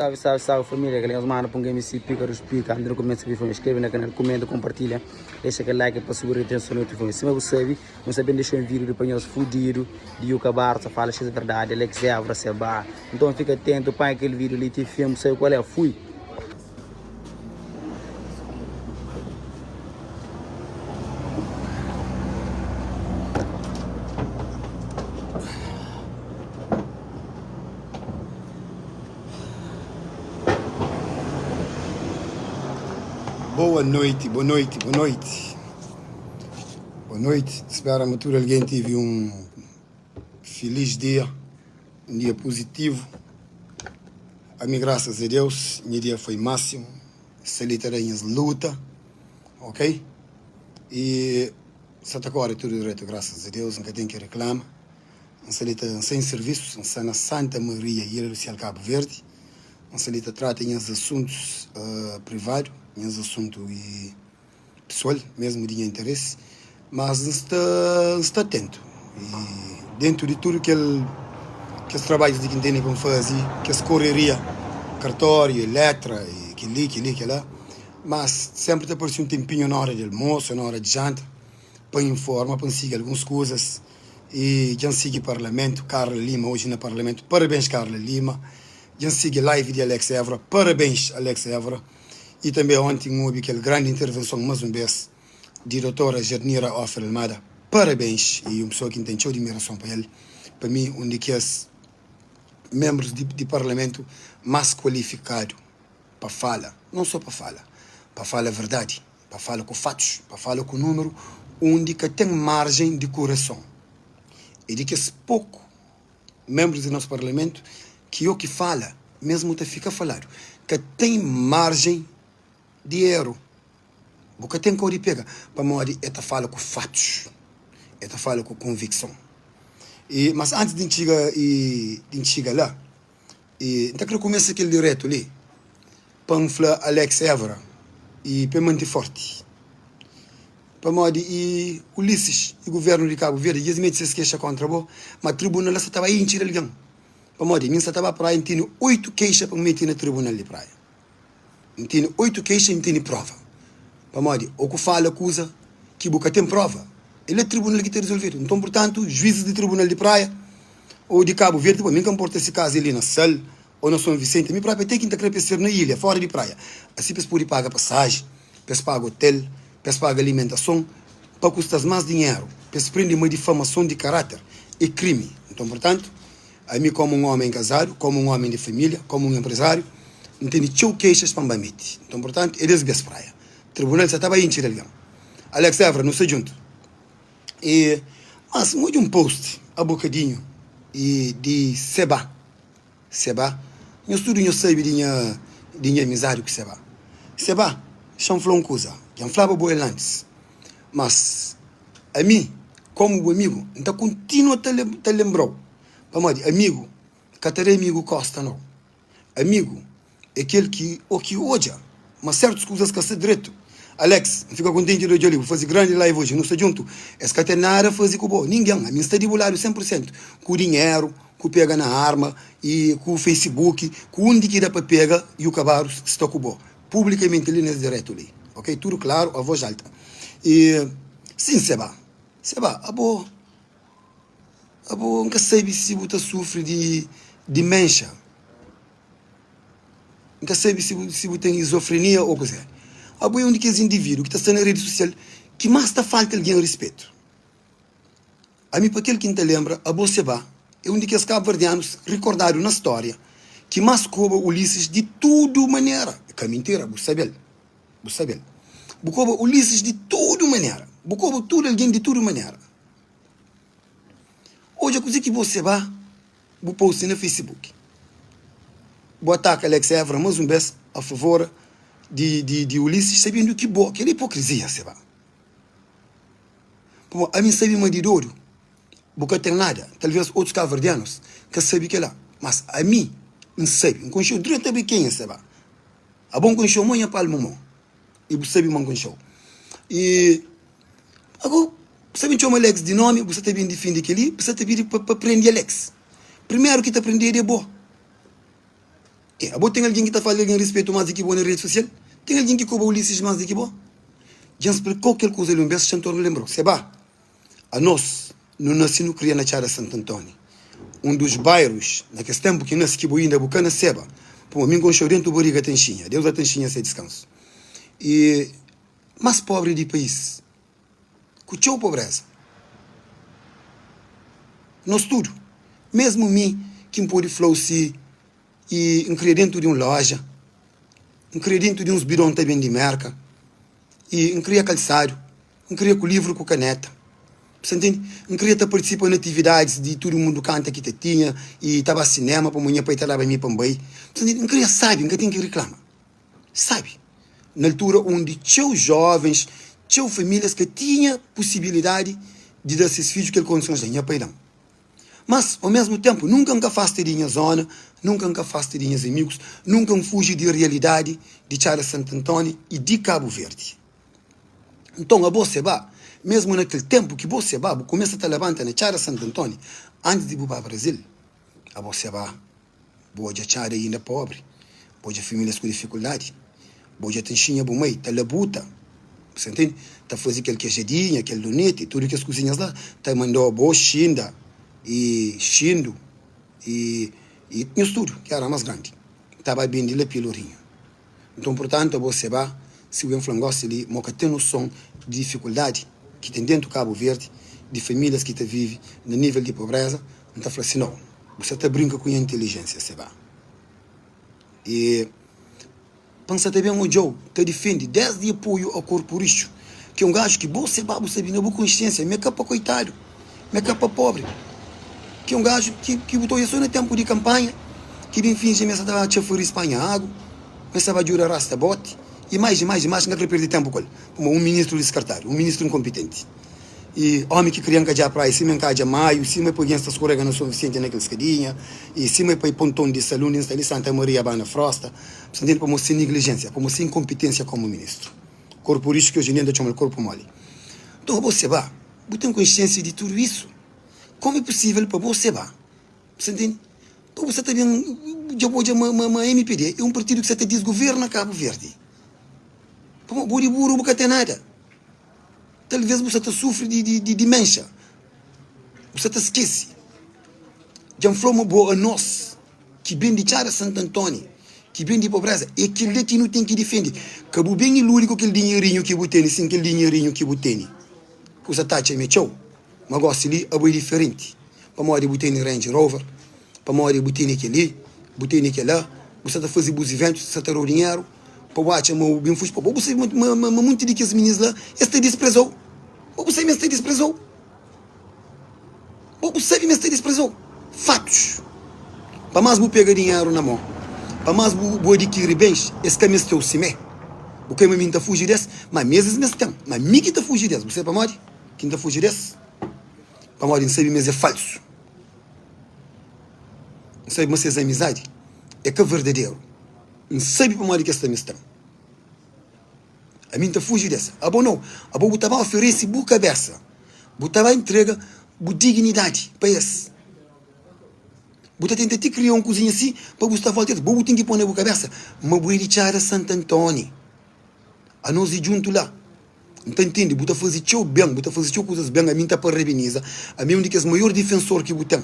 Salve, salve, salve família, galera, mano, põe MC Pícaros Pica, André começa a ver, inscreve no canal, comenta, compartilha, deixa aquele like para segurar a atenção no telefone. Se você sabe, não sabe deixar um vídeo de panhos fudido, de Yuka Barça, fala se é verdade, Alex Evra, Seba. Então fica atento, põe aquele vídeo ali, te filme, sabe qual é, fui. Boa noite, boa noite, boa noite. Boa noite. Espero que alguém tive um feliz dia, um dia positivo. A mim, graças a Deus, meu dia foi máximo. Solitarinhas luta, ok? E até agora tudo direito, graças a Deus, nunca tem que reclamar. Sem serviços, na Santa Maria, Ilha do Cabo Verde. Não trata em assuntos privados, em assuntos pessoal, mesmo de interesse, mas está atento. E dentro de tudo que os trabalhos de quem tem para fazer, que as correria, cartório, letra, e que lá, mas sempre te aparece um tempinho na hora de almoço, na hora de janta, para informar, para seguir algumas coisas. E já sigue o Parlamento, Carla Lima, hoje no Parlamento, parabéns Carla Lima. Já sigue live de Alex Evra, parabéns Alex Evra. E também ontem houve aquela grande intervenção, mais uma vez, de doutora Jernira Offer Almada, parabéns. E uma pessoa que tem toda admiração para ele. Para mim, um dos membros de Parlamento mais qualificado para falar, não só para falar a verdade, para falar com fatos, para falar com número, onde que tem margem de correção. E de que esse pouco membros do nosso Parlamento que o que fala, mesmo te fica falado, que tem margem de erro. Porque tem que pega, para morrer, ela fala com fatos, ela fala com convicção. Mas antes de chegar lá, então que começa aquele direto ali, para falar Alex Evra e para manter forte. Para morrer, e Ulisses, o governo de Cabo Verde, eles se queixa contra o mas o tribunal estava aí em Tiralhão. Para morrer, minha estava para aí, tem 8 queixas para meter no tribunal de praia. Tem 8 queixas e tem prova. Para morrer, o que fala acusa que boca tem prova. Ele é o tribunal que tem resolvido. Então, portanto, juízes de tribunal de praia ou de Cabo Verde, para mim, que importa esse caso ali na Sal ou na São Vicente, me próprio tem que intercrepecer na ilha, fora de praia. Assim, para poder pagar passagem, para pagar hotel, para pagar alimentação, para custar mais dinheiro, para prender uma difamação de caráter e crime. Então, portanto, a mim, como um homem casado, como um homem de família, como um empresário, não tenho queixas para me meter. Então, portanto, eles vêm praia. O tribunal já estava aí em Tiralhão. Alex Evra, não sei junto. Mas, muito um post, a bocadinho, de Seba. Eu estudo, eu sei de amizade com Seba. Seba, chão falou uma coisa, que falava boa antes. Mas, a mim, como o amigo, então continua a te lembrar. Para amigo, catarei amigo Costa não. Amigo é aquele que hoje, mas certas coisas que se direito. Alex, fica contente de hoje, vou fazer grande live hoje, não sei junto. Esse que tem nada a fazer com o ninguém, a mim está de bolado 100%. Com o dinheiro, com o pega na arma, e com o Facebook, com onde que dá para pegar e o cabaro que está com o publicamente ali nesse direto ali. Ok? Tudo claro, a voz alta. Sim, Seba, nunca sabe se você sofre de mancha. Nunca sabe se você tem esofrenia ou coisa. É um daqueles indivíduos que está na rede social que mais está falta alguém respeito. A mim, para aquele que não te lembra, a Seba é um daqueles cabo-verdianos recordados na história que mais cobra Ulisses de tudo maneira. É mentira, você sabe. Cobra Ulisses de tudo maneira. Cobra tudo alguém de tudo maneira. Hoje a coisa que você vai, vou postar no Facebook. Vou atacar Alex Evra mais uma vez a favor de Ulisses, sabendo que boa, aquela hipocrisia, você vai. A mim sabe mais de duro, porque tem nada. Talvez outros cabo-verdianos que sabem que é lá. Mas a mim, não sabe. Não conheço direito a quem é, você vai. A bom conheço manhã para o momento. E você sabe mais conheço. E agora, sabe que chama Alex de nome, você tem de fim daquele, você tem de para prender Alex. Primeiro que te aprender é bom. Abo tem alguém que está falando respeito mais do que bom na rede social? Tem alguém que cobra Ulisses mais do que bom? Já explicou qualquer coisa ali, um beijo, chantor lembrou. Seba, a nós, não nasci no Cria na Chara Santo Antônio. Um dos bairros, naquele tempo que nasce que boi ainda bucana Seba, por mim com chorento boriga tenchinha, Deus a tenchinha sem descanso. E mais pobre do país, cutiu pobreza. Nós tudo, mesmo mim, que pode flow-se e cria dentro de uma loja, cria dentro de uns bidões também de merca, e cria calçado, cria com livro com caneta. Você entende? Queria participar em atividades de todo mundo canta que te tinha e estava cinema para amanhã para ir lá para mim também. Você entende? Queria sabe, nunca tem que reclamar. Sabe? Na altura onde tinha jovens, tinha famílias que tinham possibilidade de dar esses filhos que condições de paidão. Mas, ao mesmo tempo, nunca afaste de minha zona, nunca afaste de meus amigos, nunca fugi da realidade de Charles Santo Antônio e de Cabo Verde. Então, a você vai, mesmo naquele tempo que você vai, começa a levantar na Charles Santo Antônio, antes de ir para o Brasil, a você vai, boa de achar ainda pobre, boa de famílias com dificuldade, boa de tenchinha boa mãe, tá labuta, você entende? Tá fazendo aquele queijadinho, aquele donete, tudo que as cozinhas lá, tá mandando boa xinda, e Shindo e tudo que era mais grande estava bem de pelourinho. Então, portanto, você vai se o enflangosse ali, moca tem noção de dificuldade que tem dentro do Cabo Verde, de famílias que vivem no nível de pobreza, então fala assim, não, você está brinca com a inteligência, você vai. E pensa também o Joe, te defende desde apoio ao corporício, que é um gajo que você vai, você vem na boa consciência, me capa coitado, me capa pobre. Que é um gajo que botou isso no tempo de campanha, que bem finge que estava a chafur Espanha água, começava a jurar rasta bote, e mais, não quer perder tempo com ele. Como um ministro descartado, um ministro incompetente. E homem que criança já praia, cima em casa maio, cima para esta escorrega não suficiente naquela escadinha, e cima para pontão de salão, em Santa Maria, Bana Frosta, para mostrar negligência, para mostrar incompetência como ministro. Corpo isso que hoje em dia chama de corpo mole. Então você vai, tem consciência de tudo isso. Como é possível para você vá? Você entende? Então você também, uma MPD, é um partido que você desgoverna Cabo Verde. Como o burro nunca tem nada. Talvez você sofre de demência. Você esquece. Já falou uma boa a nós, que vem de Chara Santo Antônio, que vem de pobreza, e aquele destino tem que defender. Cabo bem ilúrico aquele dinheirinho que você tem, sim, aquele dinheirinho que você tem. Você está a mexer. Mas gosto ali é diferente. Para morrer botei no Range Rover, para morrer botei naquele, botei naquele lá, você está fazendo os eventos, você está o dinheiro, para watch, mas bem fugiu, para você muito de que as meninas lá, este desprezou, para você mesmo desprezou, para você mesmo desprezou, fatos. Para mais vou pegar dinheiro na mão, para mais vou adquirir bens, esse caminho é o cimé, o que me está fugir desse, mas meses mesmo tem, mas me que está fugir desse, você para morrer, quem está fugir desse? Para morrer, não sabe, mas é falso. Não sabe, mas é amizade. É que é verdadeiro. Não sabe para morrer que esta missão. A mim está fugir dessa. Ah, bom, não. A bom, botava a oferecer boa cabeça. Botava a entrega, boa dignidade para esse. Botava tentar te criar uma cozinha assim, para você estar voltando. Bom, tem que pôr na boa cabeça. Mas vou ir de Santo Antônio. A nós ir junto lá. Então entende, você fazer teu bem, você fazer teu coisas bem, a mim está para rebenizar, a mim é um dos maiores defensores que você tem.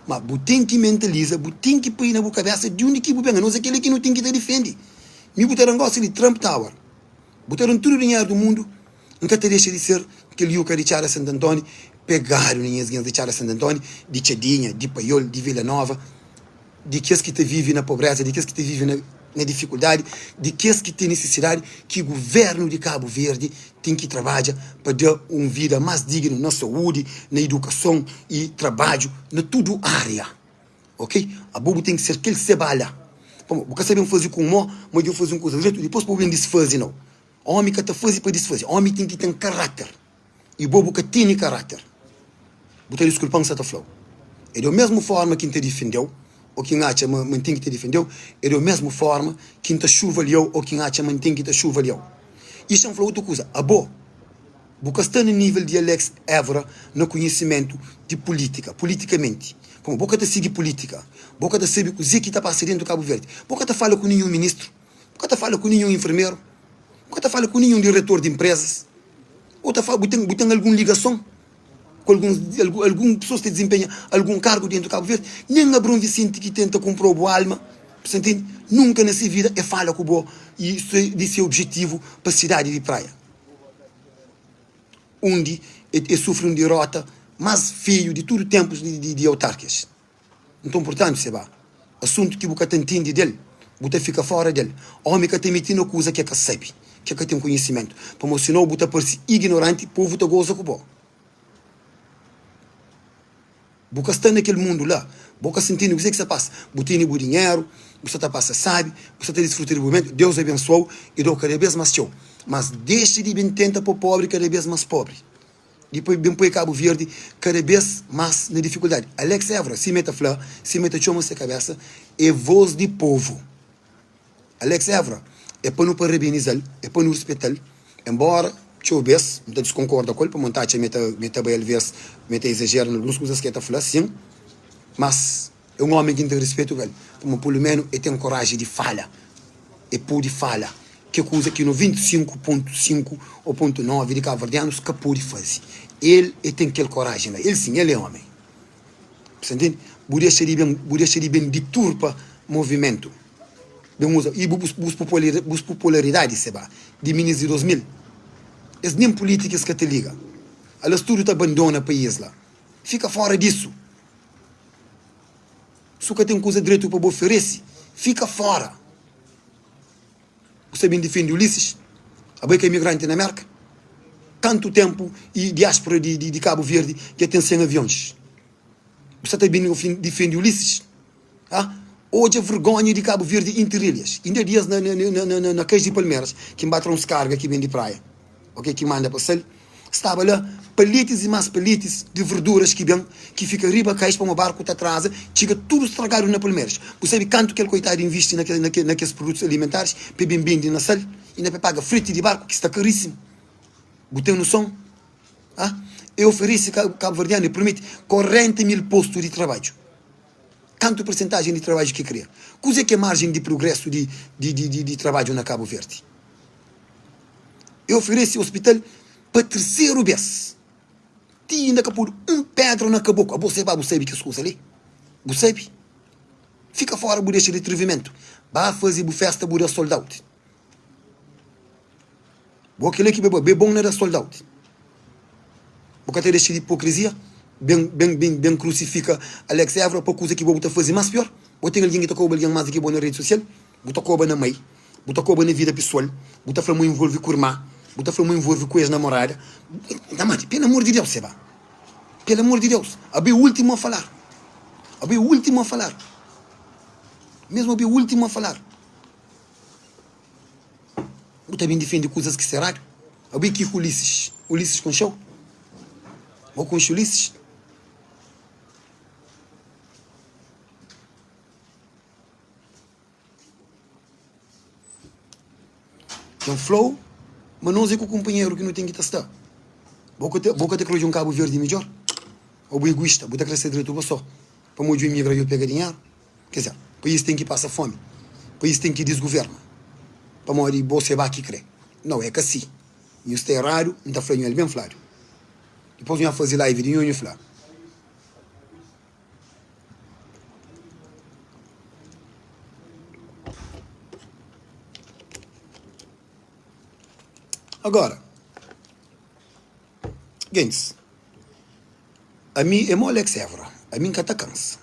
Mas você tem que mentalizar, você tem que pôr na sua cabeça de onde que você bem, a nós aquele que não tem que te defender. Me botaram gosto de Trump Tower, botaram todo o dinheiro do mundo, nunca te deixa de ser aquele yuca de Chara Santo Antônio, pegaram as guias de Chara Santo Antônio, de Chadinha, de Paiol, de Vila Nova, de que te vive na pobreza, de que te vive na dificuldade, de que tem necessidade que o governo de Cabo Verde tem que trabalhar para dar uma vida mais digna na saúde, na educação e trabalho, na tudo área. Ok? A bobo tem que ser aquele que se balha. Porque sabem fazer com o mas eu fazer uma coisa direito, depois o povo desfazer, não. O homem que está fazendo para desfazer, o homem tem que ter caráter. E o bobo que tem caráter. Botar desculpando se está falando. É da mesma forma que te defendeu, ou quem acha mantém que te defendeu, é da mesma forma que te chuvaliou, ou quem acha mantém que te chuvaliou. Isso é uma outra coisa. A boa, porque está no nível de Alex Évora no conhecimento de política, politicamente. Como boca te sigue política, boca te sabe o que está passando dentro do Cabo Verde, boca te fala com nenhum ministro, boca te fala com nenhum enfermeiro, boca te fala com nenhum diretor de empresas, ou te fala, tem alguma ligação com alguma pessoa que desempenha algum cargo dentro do Cabo Verde, nem Abrão Vicente que tenta comprar a alma, você entende? Nunca nessa vida é fala com o bom, e isso é seu objetivo para a cidade de praia. Onde sofre uma derrota mais feio de todo tempos de autarquias. Então, portanto, seba, assunto que você entende dele, você fica fora dele. Homem que tem metido coisa que sabe, que tem conhecimento. Para senão você parece ignorante, o povo te goza com o bom. Você está naquele mundo lá, você sentindo o que se passa. Você tem o dinheiro, você está passando, sabe, você está desfrutando do momento, Deus abençoe e dá cada vez mais show. Mas deixe de bem tentar para o pobre cada vez mais pobre. Depois bem para Cabo Verde cada vez mais na dificuldade. Alex Évora, se meta flor, se meta chama essa cabeça, é voz de povo. Alex Évora, é para não parabenizar, é para não respeitar, embora eu vejo, não desconcordo com ele, para montar a meta bem vez, meta exagero em algumas coisas que está falando, sim, mas é um homem que tem respeito, velho. Como pelo menos ele tem coragem de falar, e pode falar. Que coisa que no 25.5 ou 0.9 de cabo-verdianos que pode fazer. Ele tem aquela coragem, ele sim, ele é homem. Você entende? Podia ser bem de turpa movimento. E busca popularidade, seba, de ministros de 2000. Eles nem políticas que te ligam. Elas tudo te abandona o país lá. Fica fora disso. Se você tem coisa direito para oferecer, fica fora. Você bem defende Ulisses, a beca imigrante na América. Tanto tempo e diáspora de Cabo Verde que tem 100 aviões. Você também defende Ulisses. Ah? Hoje a vergonha de Cabo Verde entre ilhas. Ainda dias na Queijo de Palmeiras, que bateram uns cargas que vem de praia. Ok, que manda para o estava lá palites e mais palites de verduras que fica riba cais para uma barco que atrasa, chega tudo estragado na Palmeiras. Você sabe quanto que ele coitado investe naqueles produtos alimentares, para bem na sal, e ainda paga frete de barco, que está caríssimo. Botei noção? Ah? Eu ofereço Cabo Verdeano e permite 40 mil postos de trabalho. Quanto porcentagem de trabalho que cria? Coisa que é margem de progresso de trabalho na Cabo Verde? Eu ofereço hospital para terceiro vez. Tinha ainda que pôr pedra na cabocla. Você sabe que coisa ali? Você sabe? Fica fora por este atrevimento. Vai fazer festa por soldado. Aquele que bebe bom não era soldado. Porque tem este de hipocrisia. Bem crucifica Alex Évora para coisa que vou fazer mais pior. Ou tem alguém que tocou alguém mais aqui na rede social. Bota cobra na mãe. Bota cobra na vida pessoal. Bota falando envolve com a irmã. Bota falando envolve com a ex-namorada. Pelo amor de Deus, Seba. Pelo amor de Deus. Abri o último a falar. Abri o último a falar. Mesmo abri o último a falar. Eu também defendo coisas que será. Abri aqui com Ulisses. Ulisses com show. Ou com Ulisses. Tem flow, mas não sei com o companheiro que não tem que testar. Boca te cruz um Cabo Verde melhor. Ou egoísta, boca crescer direito para só. Para muito imigra e pegar dinheiro. Quer dizer, o país tem que passar fome. O país tem que desgovernar. Para morrer, você vai aqui crer. Não, é que assim. E isso é raro, não está falando ele bem claro. Depois eu ia fazer live de Nhonho Flá. Agora, gente, a mim é mole que Évora, a mim que cansa.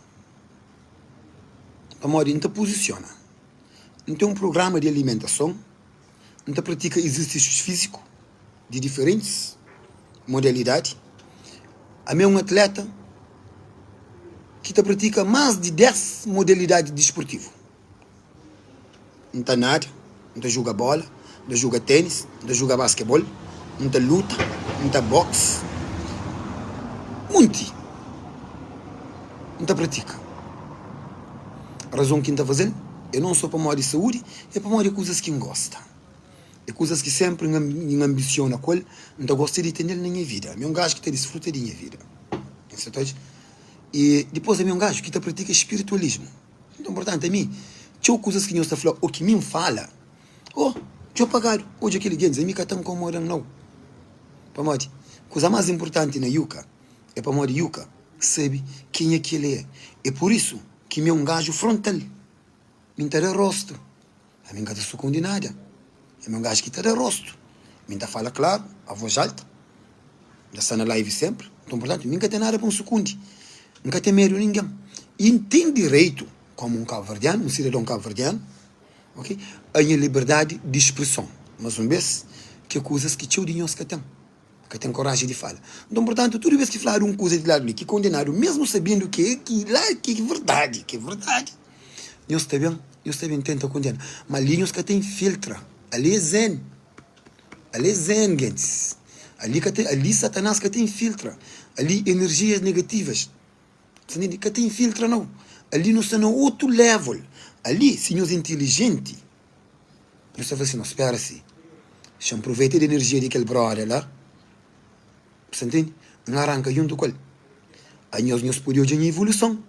A moda não te posiciona. Não tem um programa de alimentação, não te pratica exercícios físicos de diferentes modalidades. A mim é um atleta que te pratica mais de 10 modalidades desportivas. Não está nada, não te joga bola, não joga tênis, não joga basquetebol, não te luta, não te boxe. Muito. Não te pratica. A razão que não está fazendo é não só para modo de saúde, é para modo de coisas que não gosta. É coisas que sempre me ambiciona com ele, não gosta de entender na minha vida. É um gajo que te desfruta da minha vida. E depois é um gajo que pratica espiritualismo. Então, portanto, a mim, tinha coisas que não está falando, o que me fala, oh, tinha pagado, hoje aquele gente, a mim que estão com moram não. Para morrer, coisa mais importante na Yuka, é para morrer Yuka, sabe quem é que ele é. É por isso que me é um gajo frontal, me está de rosto, a mim não está condenada, é um gajo que está de rosto, me está fala claro, a voz alta, já está na live sempre, então, portanto, me não tem nada para um secunde. Nunca tem medo de ninguém. E tem direito, como um cabo-verdiano, um cidadão cabo-verdiano, okay? A liberdade de expressão. Mas vez que coisas que tio dinhos que tem coragem de falar. Então, portanto, toda vez que falar uma coisa de lado ali, que condenaram, mesmo sabendo que é verdade, nós também tenta condenar. Mas ali nós que tem filtra. Ali é zen, gente. Ali Satanás que tem filtra. Ali energias negativas. Que tem filtro não. Ali nós estamos no outro level. Ali, se nós é inteligente, nós estamos assim, não, espera assim. Se aproveita a energia daquele brother lá, você entende? Não arranca junto com ele. Aí nós podemos ter evolução.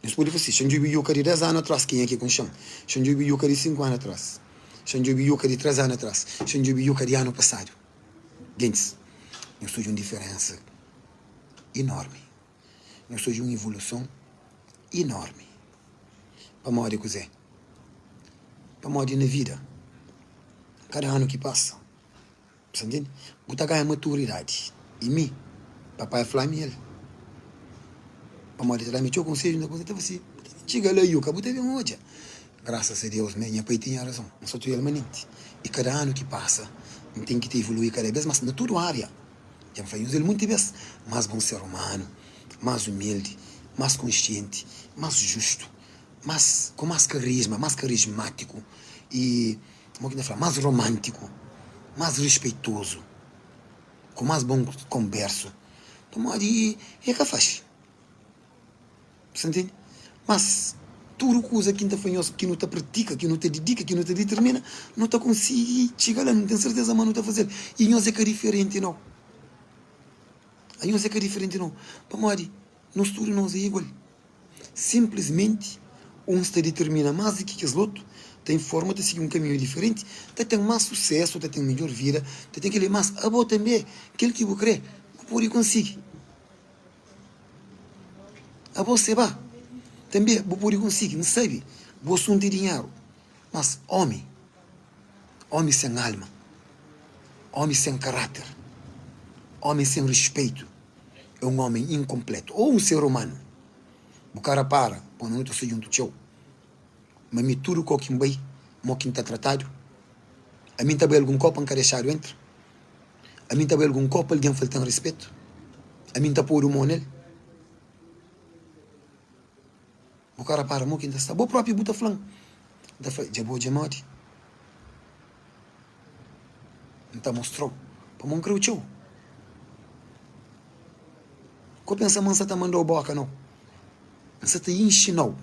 Nós podemos fazer, se eu vi de 10 anos atrás, quem é que com chão? Se eu vi de 5 anos atrás. Se eu vi de 3 anos atrás. Se eu vi de ano passado. Gente, nós temos uma diferença enorme. Nós temos uma evolução enorme. Para morrer coisa. Para morrer na vida. Cada ano que passa. Você entende? Você ganha maturidade. E mim, papai Flamiel. Para morrer também, eu conselho na coisa. Você chega lá e eu acabo de ver um hoje. Graças a Deus, minha pai tinha razão. Não sou tu permanente. E cada ano que passa, tem que evoluir cada vez mais na toda área. Já faz muito vezes mais bom ser humano, mais humilde, mais consciente, mais justo, com mais carisma, mais carismático e, como que falar, mais romântico, mais respeitoso, com mais bom converso. Então, aí é que faz. Você entende? Mas tudo coisa que não te pratica, que não te dedica, que não te determina, não te consegue chegar lá, não tem certeza, mas não está a fazer. E nós é que é diferente, não. Aí nós é que é diferente, não. Para nós tudo nós é igual. Simplesmente, um se determina mais do que os outros, tem forma de seguir um caminho diferente, tem mais sucesso, tem melhor vida, tem aquele mais, bom também, aquele que eu creio, que pode conseguir. Você vai, também, pode conseguir, não sabe, você não tem dinheiro, mas homem sem alma, homem sem caráter, homem sem respeito, é um homem incompleto, ou um ser humano. O cara para, põe no outro junto teu. Mas me tudo com quem vai, mo quem está tratado. A mim também algum copo encarechado entra. A mim também algum copo alguém falta respeito. A mim está por um nele. O cara para, mo quem está. O próprio buta falando. Já vou de morte. Então mostrou. Para mim creu teu. Qual pensamento você está mandando boca não? Você está ensinando.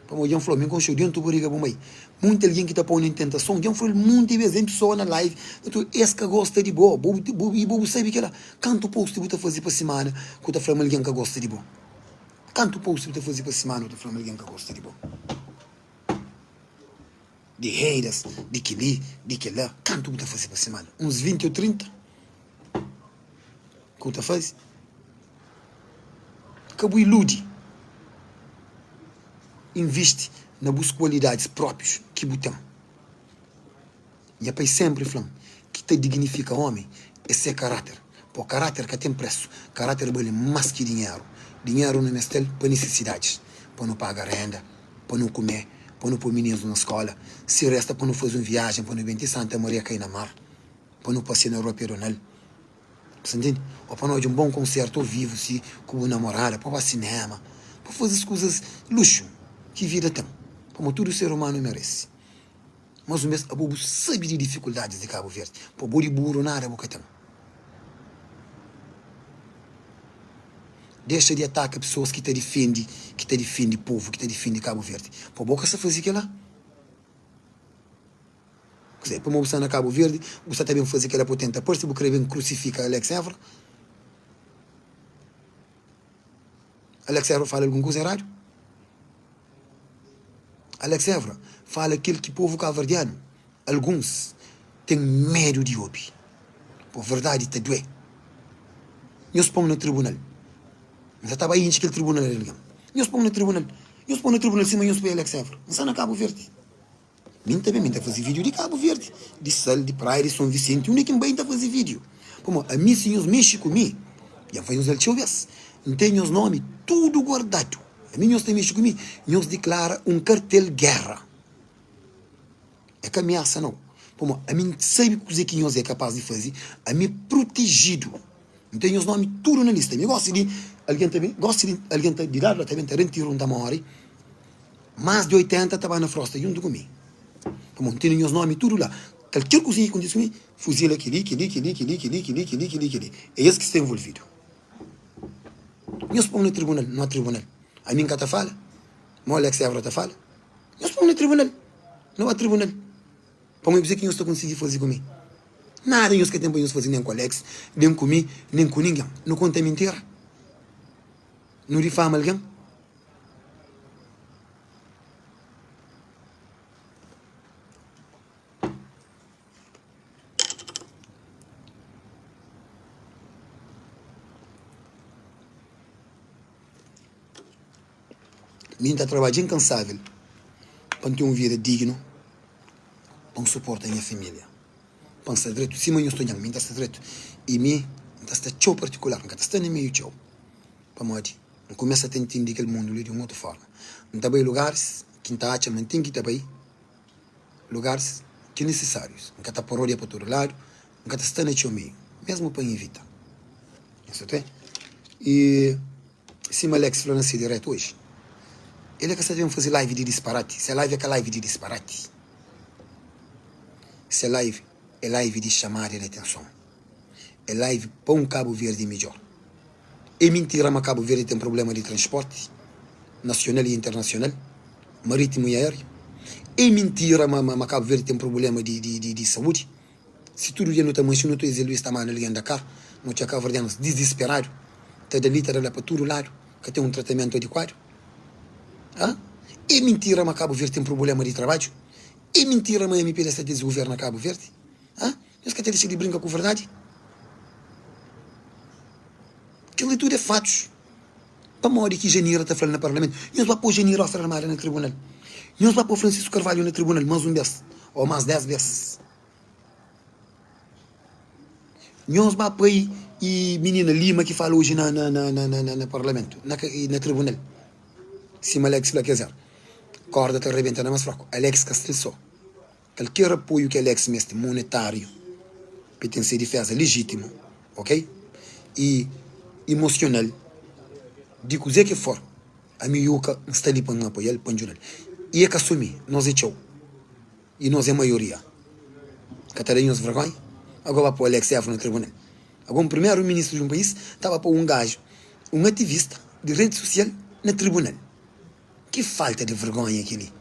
Como eu falei, me conheceu dentro do briga por mim. Muita alguém que está pondo em tentação, eu falei muitas vezes em pessoa na live, então esse que gosta de boa, e bobo sabe que ela, quanto post você fazer para semana, que está falando alguém que gosta de boa. Quanto post você fazer para semana, que está falando alguém que gosta de boa. De haters, de que ali, de que lá, quanto você fazer para semana? Uns 20 ou 30? Que você faz? Que você ilude. Investe nas boas qualidades próprias que botam. E a pai sempre falando que te dignifica homem é ser caráter. Por caráter que tem preço. Caráter vale mais que dinheiro. Dinheiro não é estel para necessidades. Para não pagar renda, para não comer, para não pôr meninos na escola. Se resta para não fazer uma viagem, para não ir em Santa Maria cair na mar. Para não passear na Europa Peronal. Você entende? Ou para não ir um bom concerto ao vivo, se, com uma namorada, para ir ao cinema. Para fazer as coisas luxo. Que vida tem, como todo ser humano merece. Mas o mesmo a bobo sabe de dificuldades de Cabo Verde. Para o burro nada boca tem. Deixa de atacar pessoas que te defendem o povo, que te defendem Cabo Verde. Para boca se fazer aquilo lá. Para você na Cabo Verde, você também fazer aquela potente. Depois você quer crucificar Alex Évora. Alex Évora fala alguma coisa errado? Alex Évora fala aquilo que o povo cabo-verdiano, alguns, têm medo de ouvir. Por verdade, te doer. Nós põe no tribunal. Mas estava aí aquele tribunal ali. Nós põe no tribunal. Nós põe no tribunal cima e nós põe Alex Évora. Não está na Cabo Verde. Minta fazer vídeo de Cabo Verde. De Sal, de Praia, de São Vicente. Onde é que bem está fazer vídeo? Como a mim, se nós mexem comigo, já foi uns alchovas. Não tem os nomes, tudo guardado. A mim, nós mexem comigo. Nós declara um cartel guerra. É que ameaça, não. Como a mim sabe o que nós é capaz de fazer. A mim protegido. Não tem os nomes tudo na lista. Eu gosto de alguém de dar lá também retiro da memória. Mais de 80 estava na frosta junto comigo. Como tem os nomes tudo lá. Qualquer coisa que acontece comigo, fuzila aquele. É esse que está envolvido. Nós pomos no tribunal, não há tribunal. A mim que está fala, o Alex Évora está fala. Nós pomos no tribunal, não há tribunal. Para eu dizer que eu estou conseguindo fazer comigo. Nada eu estou tentando fazer nem com o Alex, nem comigo, nem com ninguém. Não conta mentira. Não difama alguém. Mim está trabalhando incansável para ter uma vida digna, para suportar a minha família. Para estar direito, se eu estou mim está direito. E mim está tão particular, não está nem meio tão. Para morrer, não começa a entender aquele mundo de uma outra forma. Não está bem lugares que está achando, não tem que estar bem. Lugares que necessários. Não está por olhar para todo lado, não está nem tão meio, mesmo para evitar. Isso tem? E se o Alex falou assim direto hoje, ele é que sabe fazer live de disparate. Se a live é que live de disparate. Se a live é live de chamar de atenção. É live para um Cabo Verde melhor. É mentira, mas Cabo Verde tem problema de transporte nacional e internacional, marítimo e aéreo. É mentira, mas Cabo Verde tem problema de saúde. Se tudo dia não está manchando, não estou dizendo está mal ali da cá, não tinha Cabo Verdeanos desesperado, está de literal para todo lado, que tem um tratamento adequado. É mentira, mas Cabo Verde tem problema de trabalho. É mentira, mas a MP está desgoverna Cabo Verde. Nós que até deixar de brincar com a verdade. Aquilo tudo é fatos. Para morrer que Janeiro está falando no Parlamento. Nós vamos pôr Janeiro a falar no tribunal. Nós vamos pôr Francisco Carvalho no tribunal mais um vez. Ou mais 10 vezes. Nós vamos pôr e menina Lima que fala hoje no Parlamento. No tribunal. Se o Alex lá quiser, corda está arrebentando mais fraco. Alex Castel só. Qualquer apoio que Alex mestre monetário, pertence a defesa legítimo, ok? E emocional, de coisa que for, a miúca está ali para apoiar, para ajudar. E é que assumir, nós é tchau. E nós é a maioria. Catarina nos vergonha, agora vai para o Alex Évora no tribunal. Agora o primeiro-ministro de um país estava para um gajo, um ativista de rede social no tribunal. Que falta de vergonha aquele.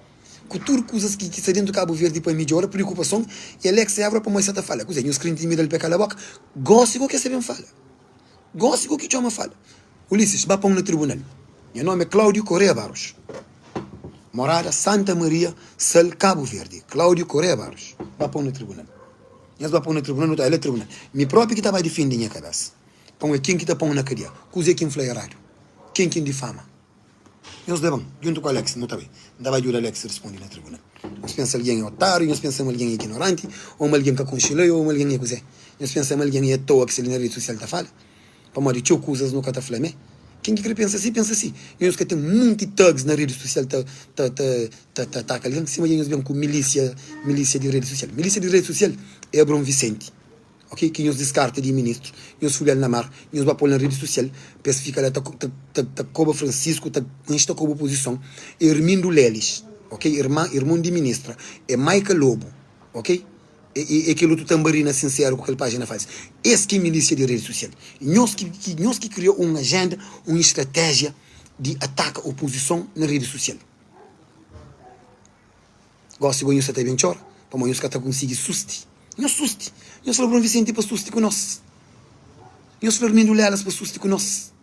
Cultura coisas que está dentro do Cabo Verde para melhorar a preocupação e Alex Évora para mais certa fala. Coisa, os crentes me dão para calar a boca. Gosto do que sabem fala. Gosto do que chama fala. Ulisses, vai para no tribunal. Meu nome é Cláudio Correia Barros. Morada Santa Maria, Sal, Cabo Verde. Cláudio Correia Barros. Vai para no tribunal. Nós vamos para no tribunal, não está, ele é tribunal. Me próprio que estava defendendo a minha cabeça. Põe quem que está pondo na cadeia. Coisa quem foi errado. Quem difama. Nós devemos, junto com o Alex, não está bem. Não vai ajudar o Alex a responder na tribuna. Nós pensamos alguém é otário, nós pensamos alguém é ignorante, ou alguém que conchilou, ou alguém é coisa. Nós pensamos alguém é toa que se ele na rede social está falando. Para morrer, tchau coisas no que está falando. Quem que pensa assim, pensa assim. Nós que tem muitos thugs na rede social, tá calhando. Se nós vemos com milícia de rede social. Milícia de rede social é Abrão Vicente. Ok? Que nos descarta de ministro, nos fulhar na mar, nos vai pôr na rede social, especifica lá, tá como Francisco, tá como oposição, Hermindo Leles, ok? Irmão de ministra, é Maica Lobo, ok? E aquilo tu tambarina sincero com aquela página faz. Esse que é milícia de rede social. Nós que criou uma agenda, uma estratégia de ataque à oposição na rede social. Gosto de você até bem chora, para nós que até conseguir suste. Nós suste. Nós falamos Vicente para suste com nós. Nós falamos Lelas para suste com nós.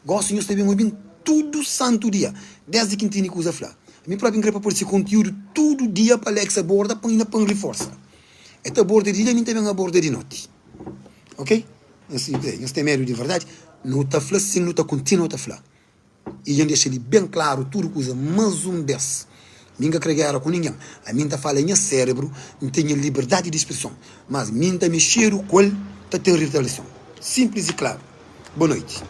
Gosto de bem bem todo santo dia. Desde que tinha que usar flá. A mim próprio queria pôr esse conteúdo todo dia para Alexa borda para ainda para reforçar. Esta borda de dia nem também a borda de noite. Ok? Nós temos medo de verdade. Não está flá, sim, não está contínuo a flá. E a gente deixa ele bem claro tudo que usa mais vez. Minha cregueira com ninguém. A minha fala em cérebro, não tem liberdade de expressão. Mas minha mexer o qual está tem retaliação. Simples e claro. Boa noite.